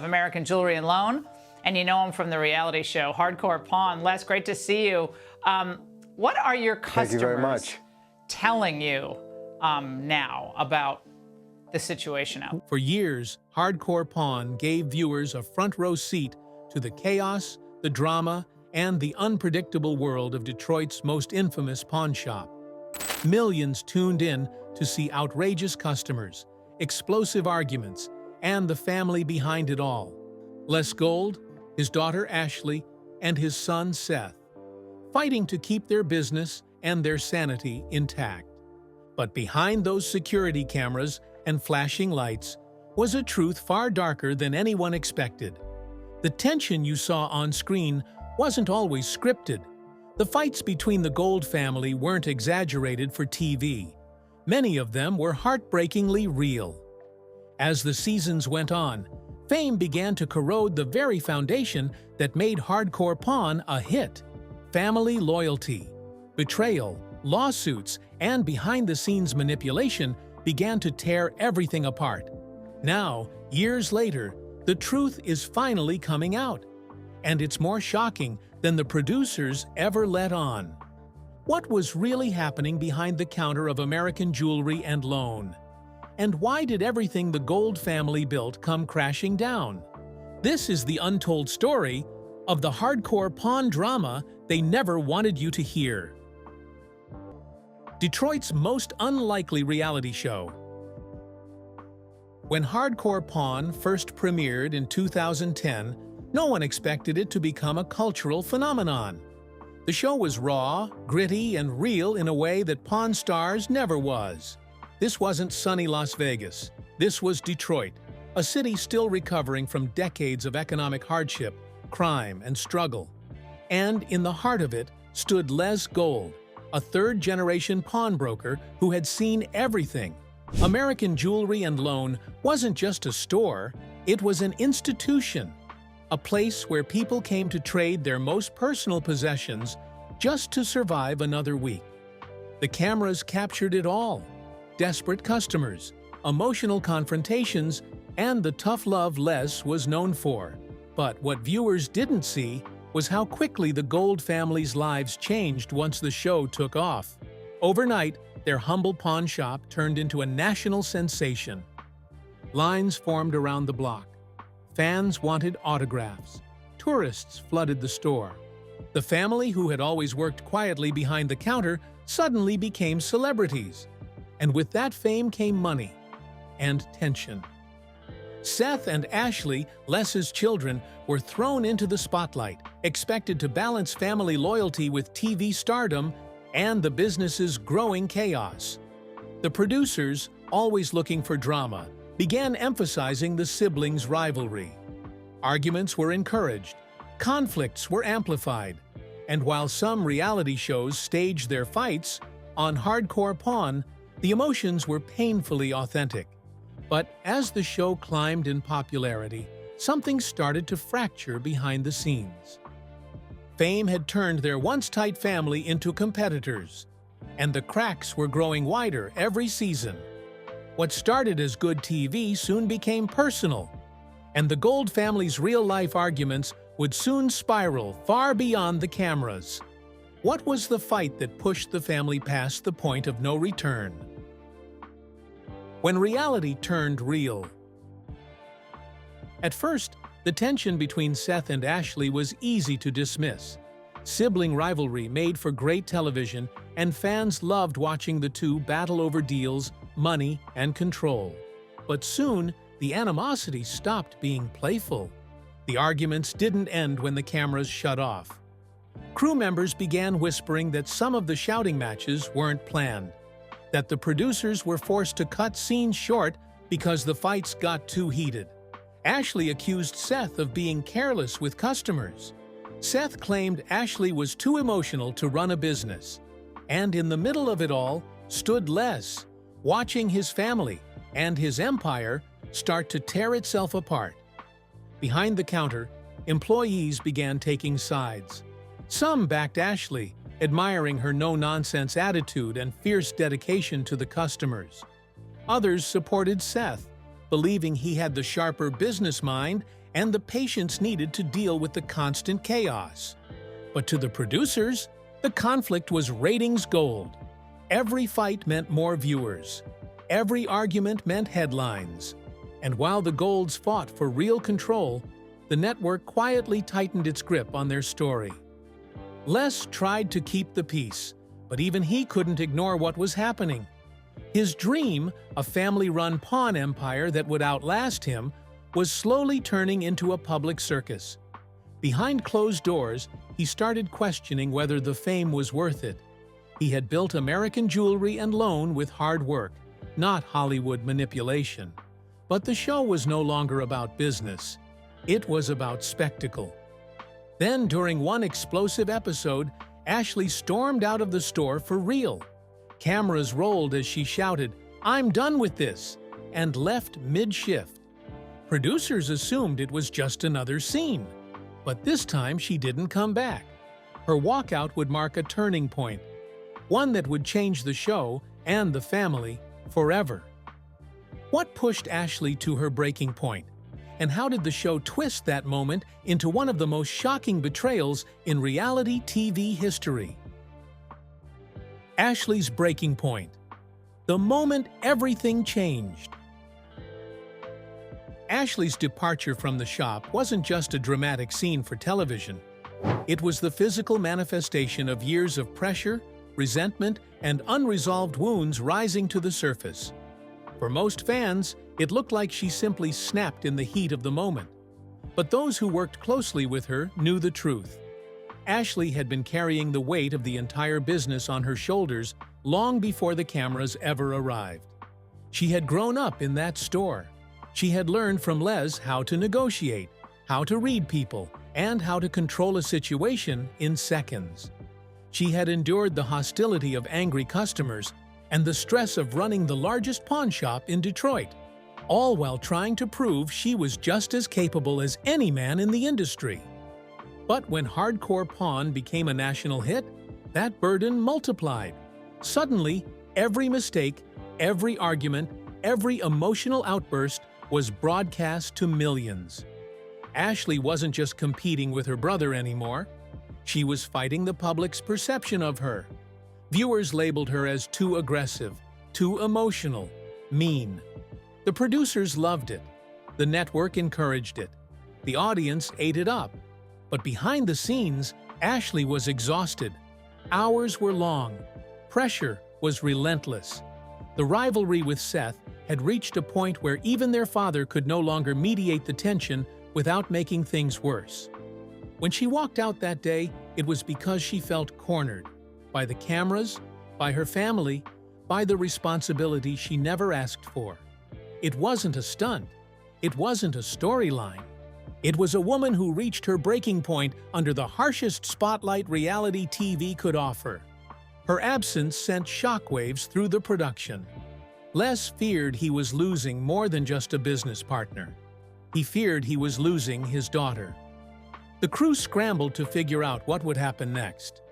of American Jewelry and Loan, and you know him from the reality show Hardcore Pawn. Les, great to see you. What are your customers Thank you very much. telling you now about the situation out? For years, Hardcore Pawn gave viewers a front-row seat to the chaos, the drama, and the unpredictable world of Detroit's most infamous pawn shop. Millions tuned in to see outrageous customers, explosive arguments, and the family behind it all. Les Gold, his daughter Ashley, and his son Seth, fighting to keep their business and their sanity intact. But behind those security cameras and flashing lights was a truth far darker than anyone expected. The tension you saw on screen wasn't always scripted. The fights between the Gold family weren't exaggerated for TV. Many of them were heartbreakingly real. As the seasons went on, fame began to corrode the very foundation that made Hardcore Pawn a hit. Family loyalty, betrayal, lawsuits, and behind-the-scenes manipulation began to tear everything apart. Now, years later, the truth is finally coming out, and it's more shocking than the producers ever let on. What was really happening behind the counter of American Jewelry and Loan? And why did everything the Gold family built come crashing down? This is the untold story of the Hardcore Pawn drama they never wanted you to hear. Detroit's most unlikely reality show. When Hardcore Pawn first premiered in 2010, no one expected it to become a cultural phenomenon. The show was raw, gritty, and real in a way that Pawn Stars never was. This wasn't sunny Las Vegas. This was Detroit, a city still recovering from decades of economic hardship, crime, and struggle. And in the heart of it stood Les Gold, a third-generation pawnbroker who had seen everything. American Jewelry and Loan wasn't just a store, it was an institution, a place where people came to trade their most personal possessions just to survive another week. The cameras captured it all: desperate customers, emotional confrontations, and the tough love Les was known for. But what viewers didn't see was how quickly the Gold family's lives changed once the show took off. Overnight, their humble pawn shop turned into a national sensation. Lines formed around the block. Fans wanted autographs. Tourists flooded the store. The family, who had always worked quietly behind the counter, suddenly became celebrities. And with that fame came money and tension. Seth and Ashley, Les's children, were thrown into the spotlight, expected to balance family loyalty with TV stardom and the business's growing chaos. The producers, always looking for drama, began emphasizing the siblings' rivalry. Arguments were encouraged, conflicts were amplified, and while some reality shows staged their fights, on Hardcore Pawn, the emotions were painfully authentic. But as the show climbed in popularity, something started to fracture behind the scenes. Fame had turned their once-tight family into competitors, and the cracks were growing wider every season. What started as good TV soon became personal, and the Gold family's real-life arguments would soon spiral far beyond the cameras. What was the fight that pushed the family past the point of no return? When reality turned real. At first, the tension between Seth and Ashley was easy to dismiss. Sibling rivalry made for great television, and fans loved watching the two battle over deals, money, and control. But soon, the animosity stopped being playful. The arguments didn't end when the cameras shut off. Crew members began whispering that some of the shouting matches weren't planned, that the producers were forced to cut scenes short because the fights got too heated. Ashley accused Seth of being careless with customers. Seth claimed Ashley was too emotional to run a business. And in the middle of it all stood Les, watching his family and his empire start to tear itself apart. Behind the counter, employees began taking sides. Some backed Ashley, admiring her no-nonsense attitude and fierce dedication to the customers. Others supported Seth, believing he had the sharper business mind and the patience needed to deal with the constant chaos. But to the producers, the conflict was ratings gold. Every fight meant more viewers. Every argument meant headlines. And while the Golds fought for real control, the network quietly tightened its grip on their story. Les tried to keep the peace, but even he couldn't ignore what was happening. His dream, a family-run pawn empire that would outlast him, was slowly turning into a public circus. Behind closed doors, he started questioning whether the fame was worth it. He had built American jewelry and loan with hard work, not Hollywood manipulation. But the show was no longer about business. It was about spectacle. Then, during one explosive episode, Ashley stormed out of the store for real. Cameras rolled as she shouted, "I'm done with this," and left mid-shift. Producers assumed it was just another scene. But this time she didn't come back. Her walkout would mark a turning point, one that would change the show and the family forever. What pushed Ashley to her breaking point? And how did the show twist that moment into one of the most shocking betrayals in reality TV history? Ashley's breaking point. The moment everything changed. Ashley's departure from the shop wasn't just a dramatic scene for television. It was the physical manifestation of years of pressure, resentment, and unresolved wounds rising to the surface. For most fans, it looked like she simply snapped in the heat of the moment. But those who worked closely with her knew the truth. Ashley had been carrying the weight of the entire business on her shoulders long before the cameras ever arrived. She had grown up in that store. She had learned from Les how to negotiate, how to read people, and how to control a situation in seconds. She had endured the hostility of angry customers and the stress of running the largest pawn shop in Detroit, all while trying to prove she was just as capable as any man in the industry. But when Hardcore Pawn became a national hit, that burden multiplied. Suddenly, every mistake, every argument, every emotional outburst was broadcast to millions. Ashley wasn't just competing with her brother anymore. She was fighting the public's perception of her. Viewers labeled her as too aggressive, too emotional, mean. The producers loved it. The network encouraged it. The audience ate it up. But behind the scenes, Ashley was exhausted. Hours were long. Pressure was relentless. The rivalry with Seth had reached a point where even their father could no longer mediate the tension without making things worse. When she walked out that day, it was because she felt cornered by the cameras, by her family, by the responsibility she never asked for. It wasn't a stunt. It wasn't a storyline. It was a woman who reached her breaking point under the harshest spotlight reality TV could offer. Her absence sent shockwaves through the production. Les feared he was losing more than just a business partner. He feared he was losing his daughter. The crew scrambled to figure out what would happen next.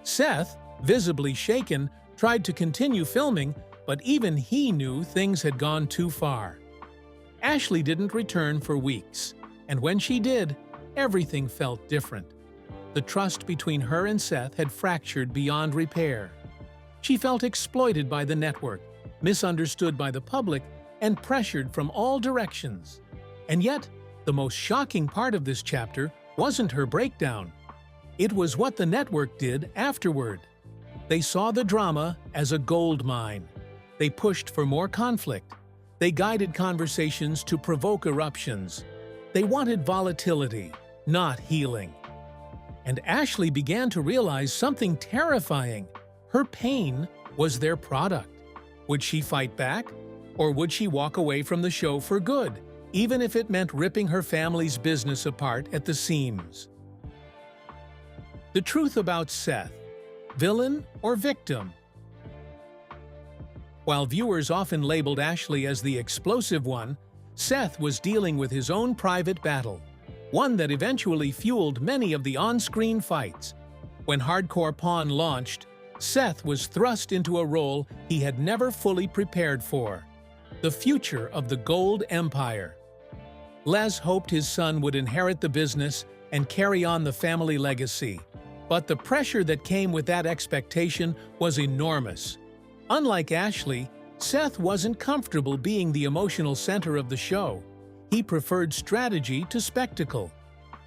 Seth, visibly shaken, tried to continue filming, but even he knew things had gone too far. Ashley didn't return for weeks, and when she did, everything felt different. The trust between her and Seth had fractured beyond repair. She felt exploited by the network, misunderstood by the public, and pressured from all directions. And yet, the most shocking part of this chapter wasn't her breakdown. It was what the network did afterward. They saw the drama as a gold mine. They pushed for more conflict. They guided conversations to provoke eruptions. They wanted volatility, not healing. And Ashley began to realize something terrifying. Her pain was their product. Would she fight back? Or would she walk away from the show for good, even if it meant ripping her family's business apart at the seams? The truth about Seth: villain or victim? While viewers often labeled Ashley as the explosive one, Seth was dealing with his own private battle, one that eventually fueled many of the on-screen fights. When Hardcore Pawn launched, Seth was thrust into a role he had never fully prepared for: the future of the Gold Empire. Les hoped his son would inherit the business and carry on the family legacy. But the pressure that came with that expectation was enormous. Unlike Ashley, Seth wasn't comfortable being the emotional center of the show. He preferred strategy to spectacle.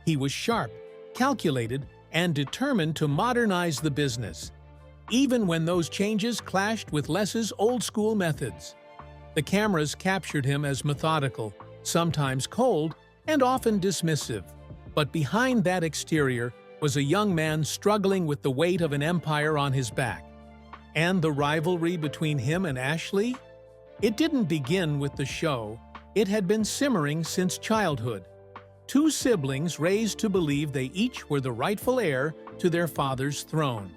He was sharp, calculated, and determined to modernize the business, even when those changes clashed with Les's old-school methods. The cameras captured him as methodical, sometimes cold, and often dismissive. But behind that exterior was a young man struggling with the weight of an empire on his back. And the rivalry between him and Ashley? It didn't begin with the show. It had been simmering since childhood. Two siblings raised to believe they each were the rightful heir to their father's throne.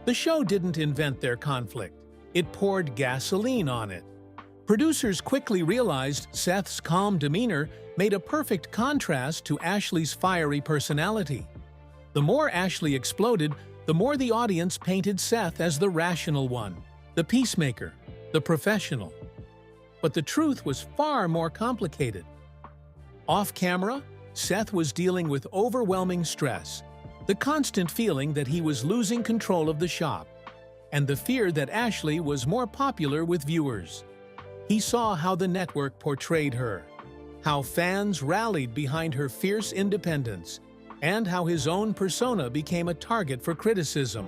The show didn't invent their conflict. It poured gasoline on it. Producers quickly realized Seth's calm demeanor made a perfect contrast to Ashley's fiery personality. The more Ashley exploded, the more the audience painted Seth as the rational one, the peacemaker, the professional. But the truth was far more complicated. Off-camera, Seth was dealing with overwhelming stress, the constant feeling that he was losing control of the shop, and the fear that Ashley was more popular with viewers. He saw how the network portrayed her, how fans rallied behind her fierce independence, and how his own persona became a target for criticism.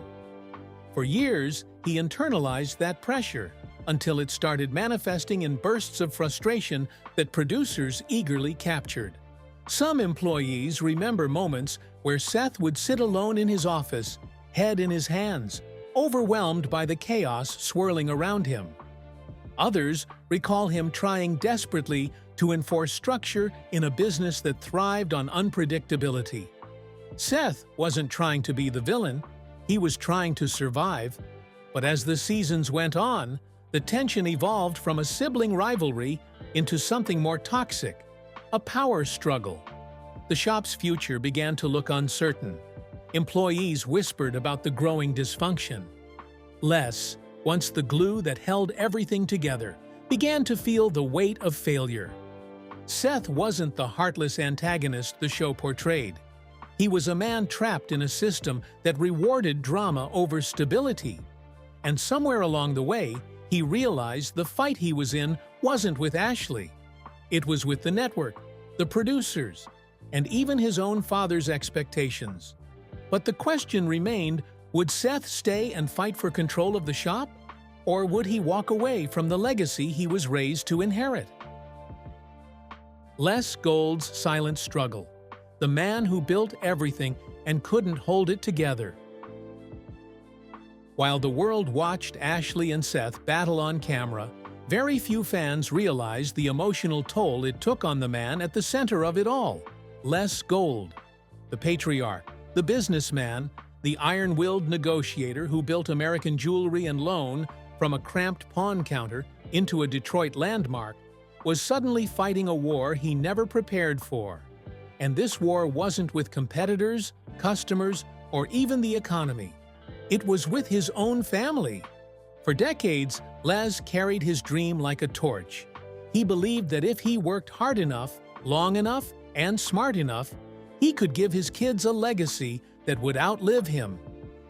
For years, he internalized that pressure until it started manifesting in bursts of frustration that producers eagerly captured. Some employees remember moments where Seth would sit alone in his office, head in his hands, overwhelmed by the chaos swirling around him. Others recall him trying desperately to enforce structure in a business that thrived on unpredictability. Seth wasn't trying to be the villain, he was trying to survive. But as the seasons went on, the tension evolved from a sibling rivalry into something more toxic, a power struggle. The shop's future began to look uncertain. Employees whispered about the growing dysfunction. Les, once the glue that held everything together, began to feel the weight of failure. Seth wasn't the heartless antagonist the show portrayed. He was a man trapped in a system that rewarded drama over stability. And somewhere along the way, he realized the fight he was in wasn't with Ashley. It was with the network, the producers, and even his own father's expectations. But the question remained, would Seth stay and fight for control of the shop? Or would he walk away from the legacy he was raised to inherit? Les Gold's silent struggle. The man who built everything and couldn't hold it together. While the world watched Ashley and Seth battle on camera, very few fans realized the emotional toll it took on the man at the center of it all, Les Gold. The patriarch, the businessman, the iron-willed negotiator who built American Jewelry and Loan from a cramped pawn counter into a Detroit landmark, was suddenly fighting a war he never prepared for. And this war wasn't with competitors, customers, or even the economy. It was with his own family. For decades, Les carried his dream like a torch. He believed that if he worked hard enough, long enough, and smart enough, he could give his kids a legacy that would outlive him.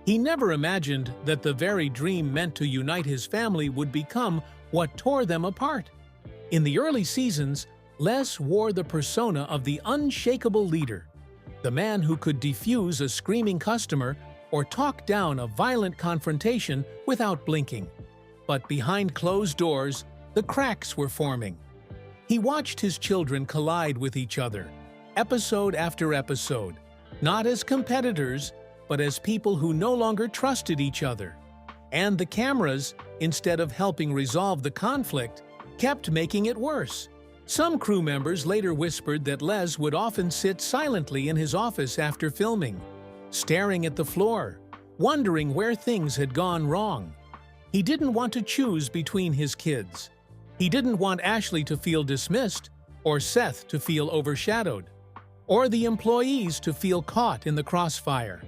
He never imagined that the very dream meant to unite his family would become what tore them apart. In the early seasons, Les wore the persona of the unshakable leader, the man who could defuse a screaming customer or talk down a violent confrontation without blinking. But behind closed doors, the cracks were forming. He watched his children collide with each other, episode after episode, not as competitors, but as people who no longer trusted each other. And the cameras, instead of helping resolve the conflict, kept making it worse. Some crew members later whispered that Les would often sit silently in his office after filming, staring at the floor, wondering where things had gone wrong. He didn't want to choose between his kids. He didn't want Ashley to feel dismissed, or Seth to feel overshadowed, or the employees to feel caught in the crossfire.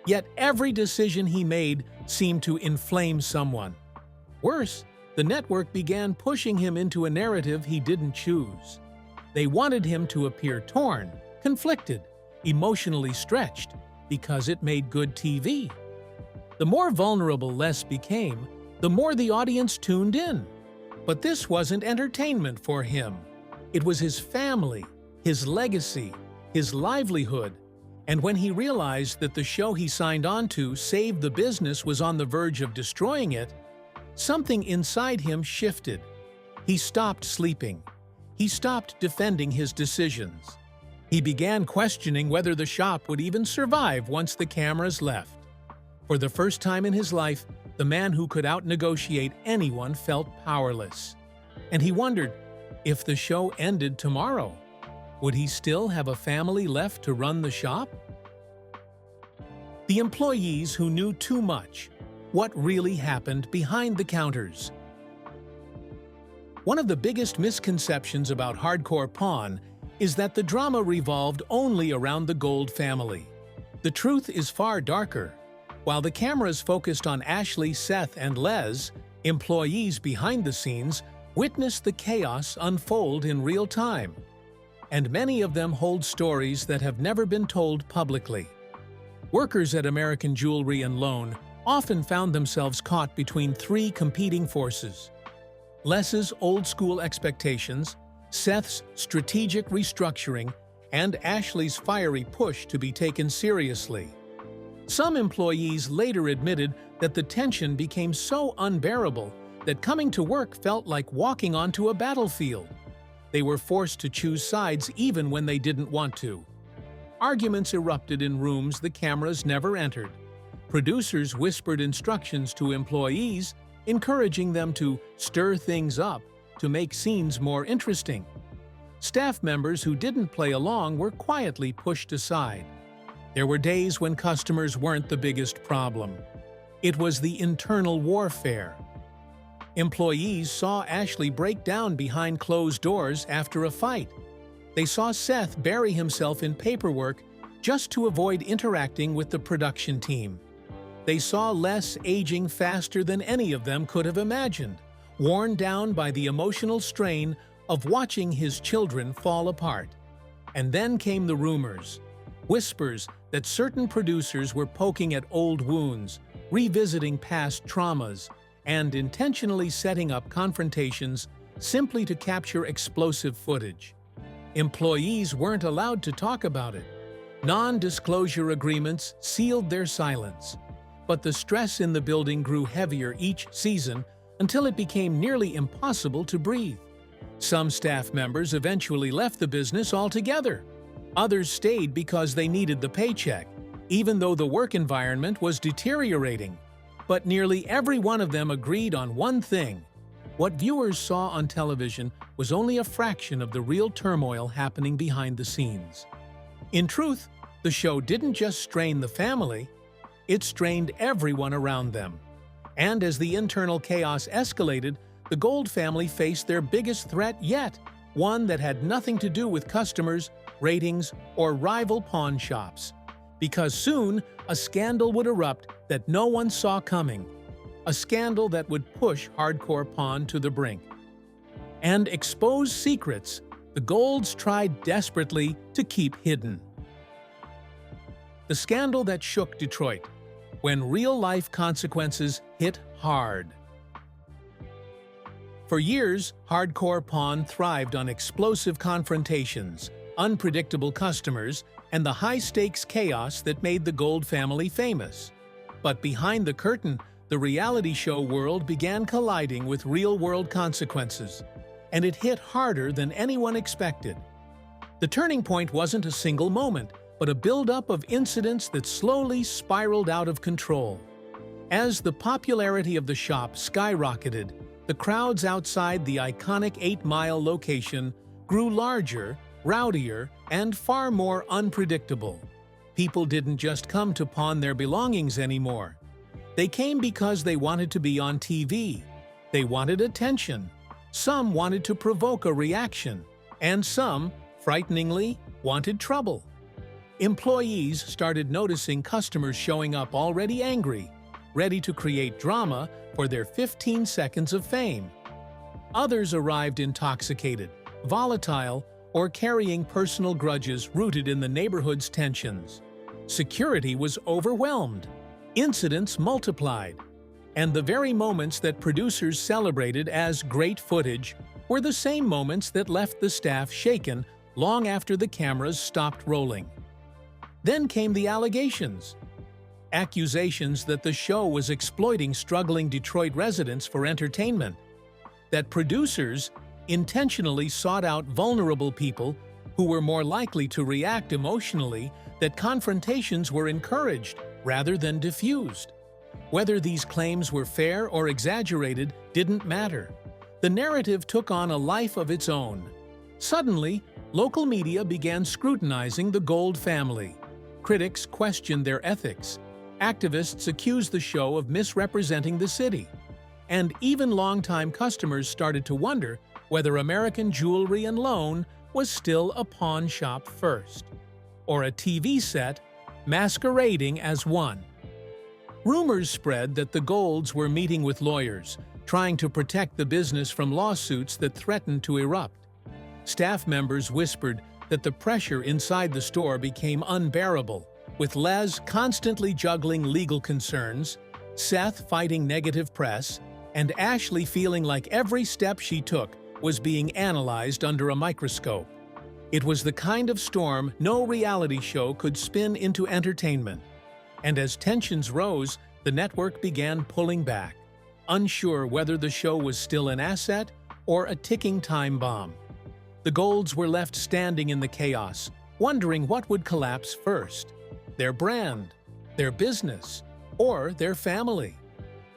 Yet every decision he made seemed to inflame someone. Worse, the network began pushing him into a narrative he didn't choose. They wanted him to appear torn, conflicted, emotionally stretched, because it made good TV. The more vulnerable Les became, the more the audience tuned in. But this wasn't entertainment for him. It was his family, his legacy, his livelihood. And when he realized that the show he signed on to saved the business was on the verge of destroying it, something inside him shifted. He stopped sleeping. He stopped defending his decisions. He began questioning whether the shop would even survive once the cameras left. For the first time in his life, the man who could out-negotiate anyone felt powerless. And he wondered, if the show ended tomorrow, would he still have a family left to run the shop? The employees who knew too much. What really happened behind the counters? One of the biggest misconceptions about Hardcore Pawn is that the drama revolved only around the Gold family. The truth is far darker. While the cameras focused on Ashley, Seth, and Les, employees behind the scenes witnessed the chaos unfold in real time. And many of them hold stories that have never been told publicly. Workers at American Jewelry and Loan often found themselves caught between three competing forces: Les's old-school expectations, Seth's strategic restructuring, and Ashley's fiery push to be taken seriously. Some employees later admitted that the tension became so unbearable that coming to work felt like walking onto a battlefield. They were forced to choose sides even when they didn't want to. Arguments erupted in rooms the cameras never entered. Producers whispered instructions to employees, encouraging them to stir things up to make scenes more interesting. Staff members who didn't play along were quietly pushed aside. There were days when customers weren't the biggest problem. It was the internal warfare. Employees saw Ashley break down behind closed doors after a fight. They saw Seth bury himself in paperwork just to avoid interacting with the production team. They saw Les aging faster than any of them could have imagined, worn down by the emotional strain of watching his children fall apart. And then came the rumors, whispers that certain producers were poking at old wounds, revisiting past traumas, and intentionally setting up confrontations simply to capture explosive footage. Employees weren't allowed to talk about it. Non-disclosure agreements sealed their silence. But the stress in the building grew heavier each season until it became nearly impossible to breathe. Some staff members eventually left the business altogether. Others stayed because they needed the paycheck, even though the work environment was deteriorating. But nearly every one of them agreed on one thing: what viewers saw on television was only a fraction of the real turmoil happening behind the scenes. In truth, the show didn't just strain the family, it strained everyone around them. And as the internal chaos escalated, the Gold family faced their biggest threat yet, one that had nothing to do with customers, ratings, or rival pawn shops. Because soon, a scandal would erupt that no one saw coming. A scandal that would push Hardcore Pawn to the brink. And expose secrets the Golds tried desperately to keep hidden. The scandal that shook Detroit, when real-life consequences hit hard. For years, Hardcore Pawn thrived on explosive confrontations, unpredictable customers, and the high-stakes chaos that made the Gold family famous. But behind the curtain, the reality show world began colliding with real-world consequences, and it hit harder than anyone expected. The turning point wasn't a single moment, but a buildup of incidents that slowly spiraled out of control. As the popularity of the shop skyrocketed, the crowds outside the iconic 8 Mile location grew larger, rowdier, and far more unpredictable. People didn't just come to pawn their belongings anymore. They came because they wanted to be on TV. They wanted attention. Some wanted to provoke a reaction, and some, frighteningly, wanted trouble. Employees started noticing customers showing up already angry, ready to create drama for their 15 seconds of fame. Others arrived intoxicated, volatile, or carrying personal grudges rooted in the neighborhood's tensions. Security was overwhelmed. Incidents multiplied. And the very moments that producers celebrated as great footage were the same moments that left the staff shaken long after the cameras stopped rolling. Then came the allegations. Accusations that the show was exploiting struggling Detroit residents for entertainment, that producers intentionally sought out vulnerable people who were more likely to react emotionally, that confrontations were encouraged rather than diffused. Whether these claims were fair or exaggerated didn't matter. The narrative took on a life of its own. Suddenly, local media began scrutinizing the Gold family. Critics questioned their ethics. Activists accused the show of misrepresenting the city. And even longtime customers started to wonder whether American Jewelry and Loan was still a pawn shop first, or a TV set masquerading as one. Rumors spread that the Golds were meeting with lawyers, trying to protect the business from lawsuits that threatened to erupt. Staff members whispered that the pressure inside the store became unbearable, with Les constantly juggling legal concerns, Seth fighting negative press, and Ashley feeling like every step she took was being analyzed under a microscope. It was the kind of storm no reality show could spin into entertainment. And as tensions rose, the network began pulling back, unsure whether the show was still an asset or a ticking time bomb. The Golds were left standing in the chaos, wondering what would collapse first: their brand, their business, or their family.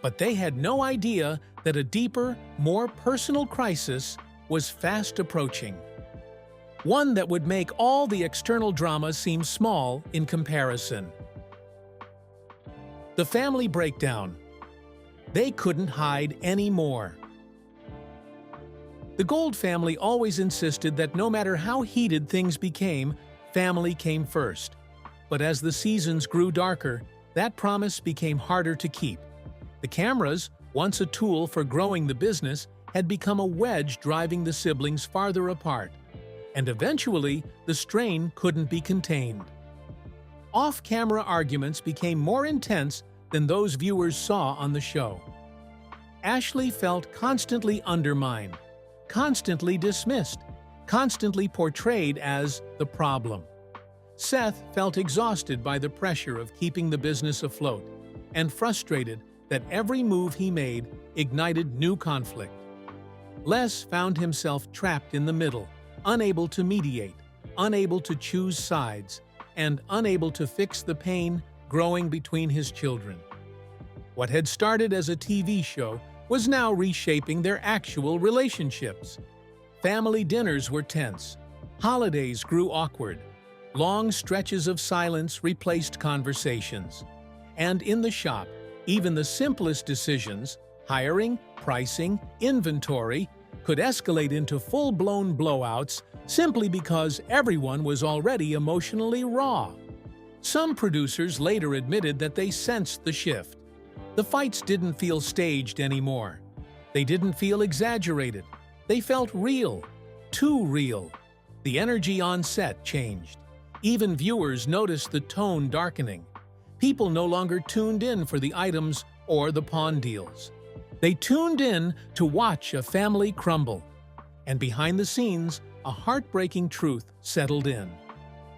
But they had no idea that a deeper, more personal crisis was fast approaching. One that would make all the external drama seem small in comparison. The family breakdown. They couldn't hide anymore. The Gold family always insisted that no matter how heated things became, family came first. But as the seasons grew darker, that promise became harder to keep. The cameras, once a tool for growing the business, had become a wedge driving the siblings farther apart. And eventually, the strain couldn't be contained. Off-camera arguments became more intense than those viewers saw on the show. Ashley felt constantly undermined, constantly dismissed, constantly portrayed as the problem. Seth felt exhausted by the pressure of keeping the business afloat and frustrated that every move he made ignited new conflict. Les found himself trapped in the middle, unable to mediate, unable to choose sides, and unable to fix the pain growing between his children. What had started as a TV show was now reshaping their actual relationships. Family dinners were tense. Holidays grew awkward. Long stretches of silence replaced conversations. And in the shop, even the simplest decisions, hiring, pricing, inventory, could escalate into full-blown blowouts simply because everyone was already emotionally raw. Some producers later admitted that they sensed the shift. The fights didn't feel staged anymore. They didn't feel exaggerated. They felt real, too real. The energy on set changed. Even viewers noticed the tone darkening. People no longer tuned in for the items or the pawn deals. They tuned in to watch a family crumble. And behind the scenes, a heartbreaking truth settled in.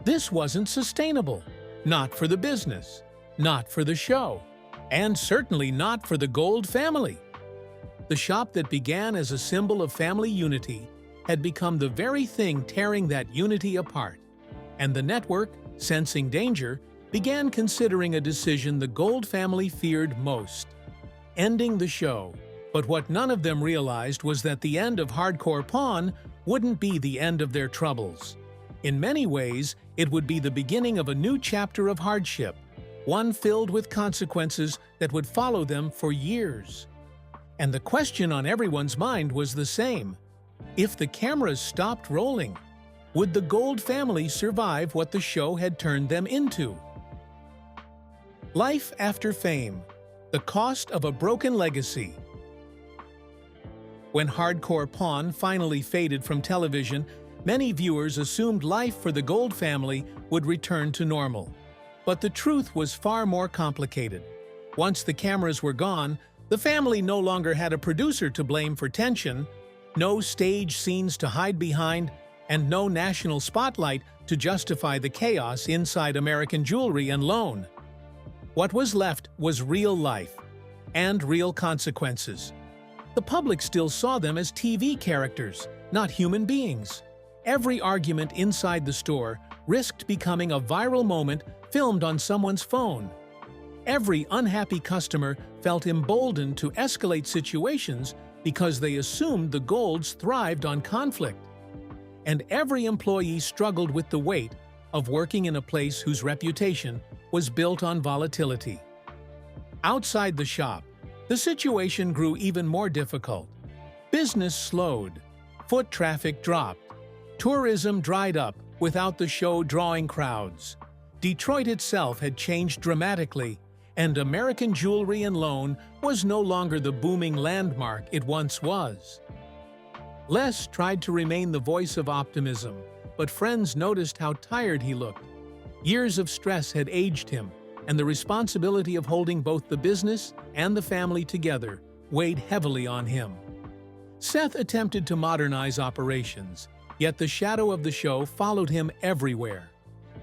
This wasn't sustainable. Not for the business, not for the show, and certainly not for the Gold family. The shop that began as a symbol of family unity had become the very thing tearing that unity apart. And the network, sensing danger, began considering a decision the Gold family feared most: ending the show. But what none of them realized was that the end of Hardcore Pawn wouldn't be the end of their troubles. In many ways, it would be the beginning of a new chapter of hardship, one filled with consequences that would follow them for years. And the question on everyone's mind was the same: if the cameras stopped rolling, would the Gold family survive what the show had turned them into? Life after fame. The cost of a broken legacy. When Hardcore Pawn finally faded from television, Many viewers assumed life for the Gold family would return to normal. But the truth was far more complicated. Once the cameras were gone, the family no longer had a producer to blame for tension, no stage scenes to hide behind, and no national spotlight to justify the chaos inside American Jewelry and Loan. What was left was real life and real consequences. The public still saw them as TV characters, not human beings. Every argument inside the store risked becoming a viral moment filmed on someone's phone. Every unhappy customer felt emboldened to escalate situations because they assumed the Golds thrived on conflict. And every employee struggled with the weight of working in a place whose reputation was built on volatility. Outside the shop, the situation grew even more difficult. Business slowed, foot traffic dropped, tourism dried up without the show drawing crowds. Detroit itself had changed dramatically, and American Jewelry and Loan was no longer the booming landmark it once was. Les tried to remain the voice of optimism, but friends noticed how tired he looked. Years of stress had aged him, and the responsibility of holding both the business and the family together weighed heavily on him. Seth attempted to modernize operations, yet the shadow of the show followed him everywhere.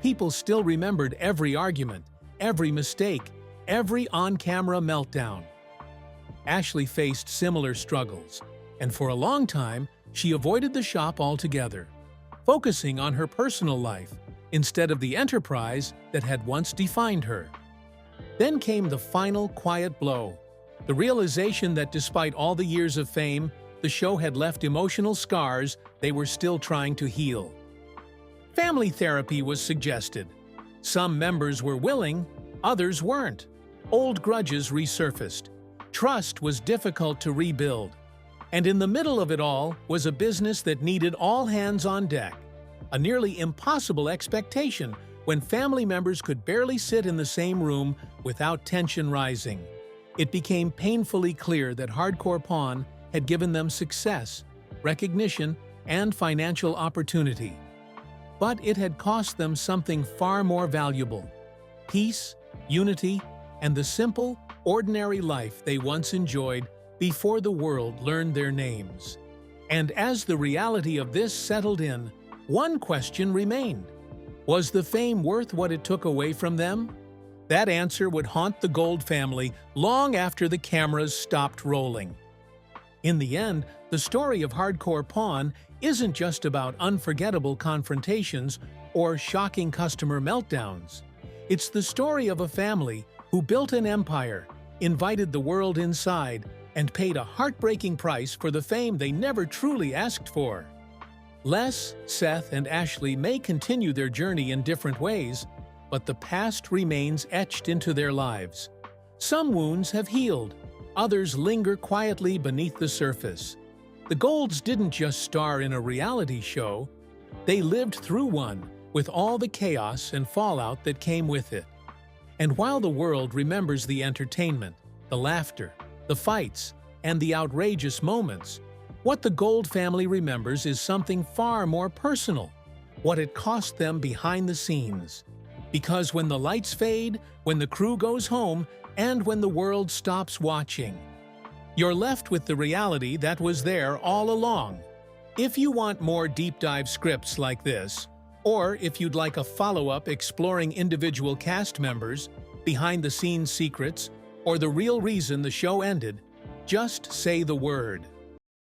People still remembered every argument, every mistake, every on-camera meltdown. Ashley faced similar struggles, and for a long time, she avoided the shop altogether, focusing on her personal life instead of the enterprise that had once defined her. Then came the final quiet blow, the realization that despite all the years of fame, the show had left emotional scars they were still trying to heal. Family therapy was suggested. Some members were willing, others weren't. Old grudges resurfaced. Trust was difficult to rebuild. And in the middle of it all was a business that needed all hands on deck, a nearly impossible expectation when family members could barely sit in the same room without tension rising. It became painfully clear that Hardcore Pawn had given them success, recognition, and financial opportunity. But it had cost them something far more valuable: peace, unity, and the simple, ordinary life they once enjoyed before the world learned their names. And as the reality of this settled in, one question remained. Was the fame worth what it took away from them? That answer would haunt the Gold family long after the cameras stopped rolling. In the end, the story of Hardcore Pawn isn't just about unforgettable confrontations or shocking customer meltdowns. It's the story of a family who built an empire, invited the world inside, and paid a heartbreaking price for the fame they never truly asked for. Les, Seth, and Ashley may continue their journey in different ways, but the past remains etched into their lives. Some wounds have healed, others linger quietly beneath the surface. The Golds didn't just star in a reality show, they lived through one, with all the chaos and fallout that came with it. And while the world remembers the entertainment, the laughter, the fights, and the outrageous moments, what the Gold family remembers is something far more personal, what it cost them behind the scenes. Because when the lights fade, when the crew goes home, and when the world stops watching, you're left with the reality that was there all along. If you want more deep dive scripts like this, or if you'd like a follow-up exploring individual cast members, behind-the-scenes secrets, or the real reason the show ended, just say the word.